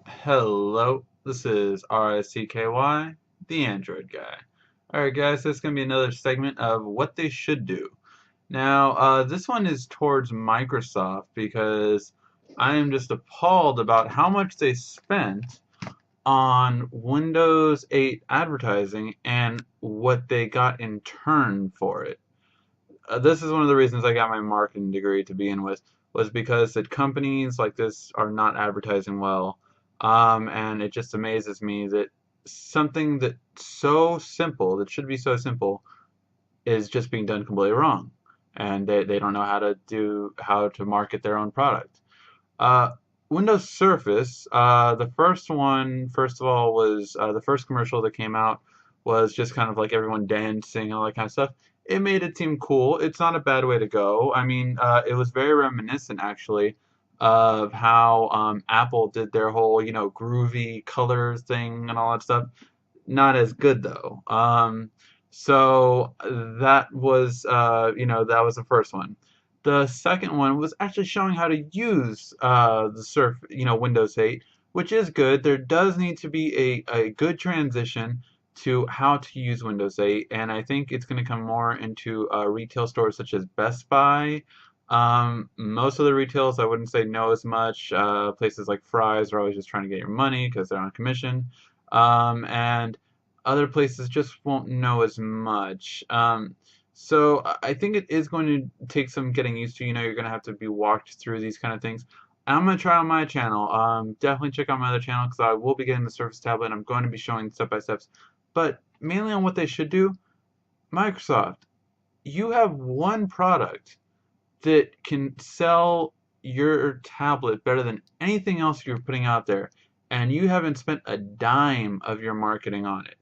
Hello, this is RICKY, the Android guy. Alright guys, this is going to be another segment of what they should do. Now, this one is towards Microsoft because I am just appalled about how much they spent on Windows 8 advertising and what they got in turn for it. This is one of the reasons I got my marketing degree to begin with, was because that companies like this are not advertising well. And it just amazes me that something that so simple, that should be so simple, is just being done completely wrong. And they don't know how to market their own product. Uh, Windows Surface, the first one, first of all, was the first commercial that came out was just kind of like everyone dancing and all that kind of stuff. It made it seem cool. It's not a bad way to go. I mean, it was very reminiscent, actually, of how Apple did their whole, groovy colors thing and all that stuff. Not as good, though. So that was the first one. The second one was actually showing how to use Windows 8, which is good. There does need to be a good transition to how to use Windows 8, and I think it's going to come more into retail stores such as Best Buy. Most of the retails, I wouldn't say no as much. Places like Fry's are always just trying to get your money because they're on commission. And other places just won't know as much. So I think it is going to take some getting used to. You're going to have to be walked through these kind of things. I'm going to try on my channel. Definitely check out my other channel because I will be getting the Surface tablet. I'm going to be showing step by steps. But mainly on what they should do, Microsoft, you have one product that can sell your tablet better than anything else you're putting out there, and you haven't spent a dime of your marketing on it.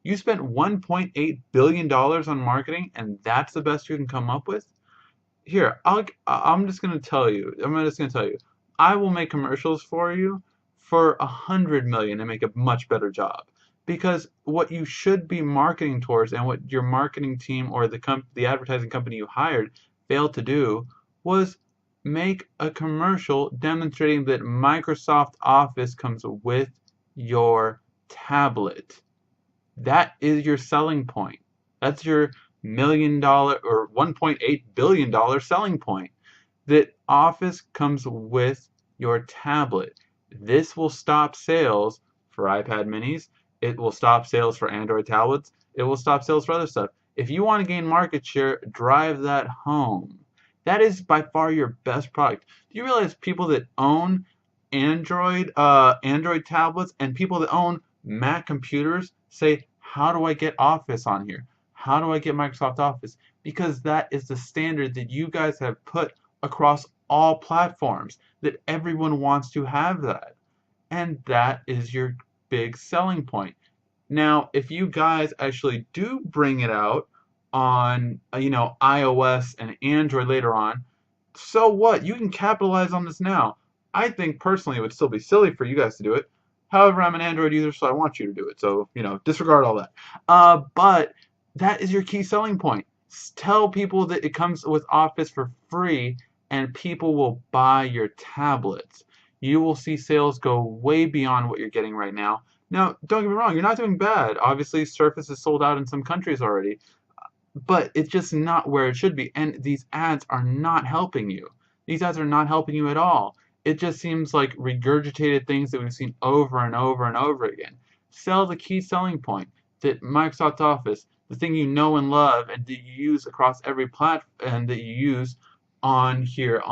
You spent $1.8 billion on marketing, and that's the best you can come up with? Here, I'm just going to tell you, I will make commercials for you for 100 million and make a much better job. Because what you should be marketing towards and what your marketing team or the advertising company you hired failed to do was make a commercial demonstrating that Microsoft Office comes with your tablet. That is your selling point. That's your $1 million or $1.8 billion selling point. That Office comes with your tablet. This will stop sales for iPad minis. It will stop sales for Android tablets. It will stop sales for other stuff. If you want to gain market share, drive that home. That is by far your best product. Do you realize people that own Android tablets and people that own Mac computers say, how do I get Office on here? How do I get Microsoft Office? Because that is the standard that you guys have put across all platforms, that everyone wants to have that. And that is your big selling point. Now, if you guys actually do bring it out on, iOS and Android later on, so what? You can capitalize on this now. I think personally it would still be silly for you guys to do it. However, I'm an Android user, so I want you to do it. So, disregard all that. But that is your key selling point. Tell people that it comes with Office for free and people will buy your tablets. You will see sales go way beyond what you're getting right now. Now, don't get me wrong, you're not doing bad. Obviously, Surface is sold out in some countries already, but it's just not where it should be. And these ads are not helping you. These ads are not helping you at all. It just seems like regurgitated things that we've seen over and over and over again. Sell the key selling point that Microsoft Office, the thing you know and love and that you use across every platform and that you use on here,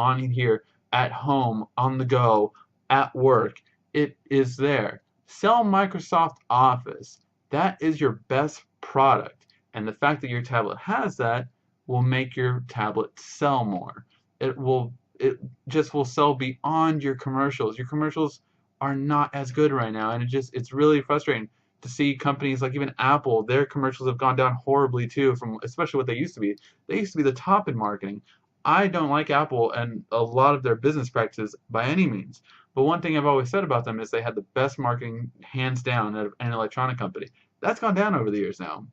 at home, on the go, at work, it is there. Sell Microsoft Office. That is your best product. And the fact that your tablet has that will make your tablet sell more. It just will sell beyond your commercials. Your commercials are not as good right now, and it's really frustrating to see companies like even Apple, their commercials have gone down horribly too, from especially what they used to be. They used to be the top in marketing. I don't like Apple and a lot of their business practices by any means. But one thing I've always said about them is they had the best marketing hands down of an electronic company. That's gone down over the years now.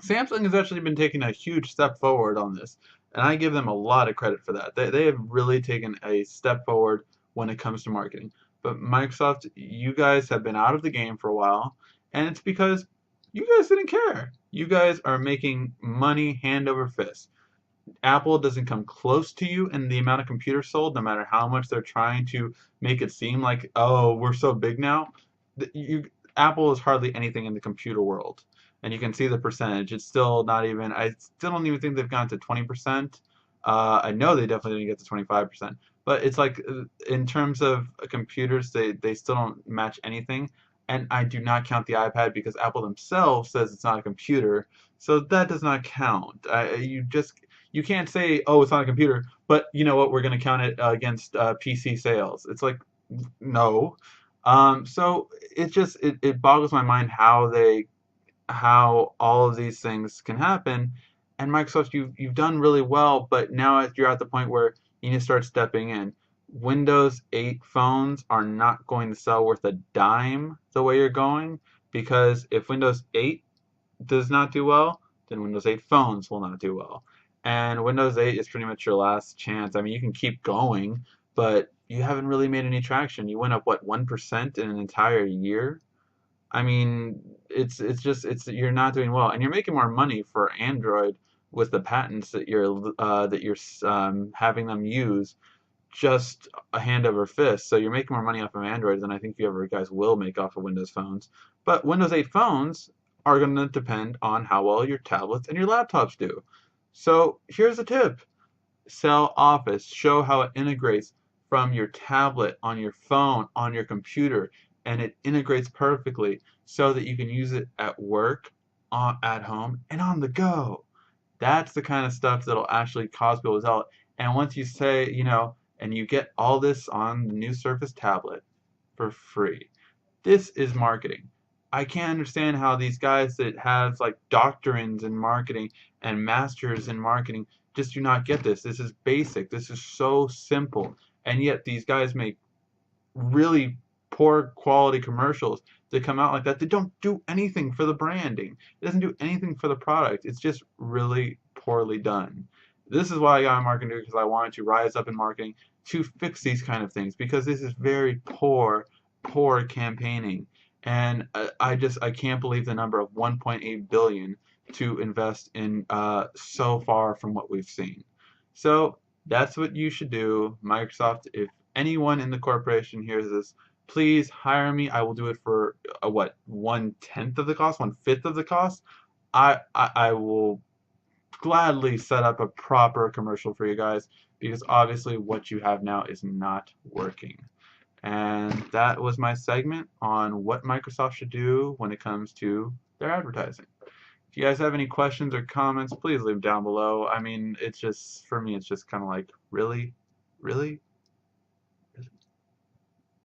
Samsung has actually been taking a huge step forward on this, and I give them a lot of credit for that. They have really taken a step forward when it comes to marketing. But Microsoft, you guys have been out of the game for a while, and it's because you guys didn't care. You guys are making money hand over fist. Apple doesn't come close to you in the amount of computers sold, no matter how much they're trying to make it seem like, oh, we're so big now. Apple is hardly anything in the computer world. And you can see the percentage. It's still not even, I still don't even think they've gone to 20%. I know they definitely didn't get to 25%. But it's like, in terms of computers, they still don't match anything. And I do not count the iPad because Apple themselves says it's not a computer. So that does not count. You can't say, oh, it's not a computer, but you know what? We're going to count it against PC sales. It's like, no. So it boggles my mind how all of these things can happen. And Microsoft, you've done really well, but now you're at the point where you need to start stepping in. Windows 8 phones are not going to sell worth a dime the way you're going, because if Windows 8 does not do well, then Windows 8 phones will not do well. And Windows 8 is pretty much your last chance. I mean, you can keep going, but you haven't really made any traction. You went up, what, 1% in an entire year? I mean, it's you're not doing well, and you're making more money for Android with the patents that you're having them use just a hand over fist. So you're making more money off of Android than I think you ever guys will make off of Windows phones. But Windows 8 phones are going to depend on how well your tablets and your laptops do. So here's a tip. Sell Office. Show how it integrates from your tablet, on your phone, on your computer, and it integrates perfectly so that you can use it at work, at home, and on the go. That's the kind of stuff that'll actually cause people to sell it. And once you say, and you get all this on the new Surface tablet for free. This is marketing. I can't understand how these guys that have like doctrines in marketing and masters in marketing just do not get this. This is basic. This is so simple. And yet these guys make really poor quality commercials that come out like that. They don't do anything for the branding. It doesn't do anything for the product. It's just really poorly done. This is why I got a marketing because I wanted to rise up in marketing to fix these kind of things, because this is very poor campaigning. And I can't believe the number of 1.8 billion to invest in so far from what we've seen. So that's what you should do, Microsoft. If anyone in the corporation hears this, please hire me. I will do it for what, 1/10 of the cost, 1/5 of the cost. I will gladly set up a proper commercial for you guys, because obviously what you have now is not working. And that was my segment on what Microsoft should do when it comes to their advertising. If you guys have any questions or comments, please leave them down below. I mean, it's just, for me, it's just kind of like, really? Really?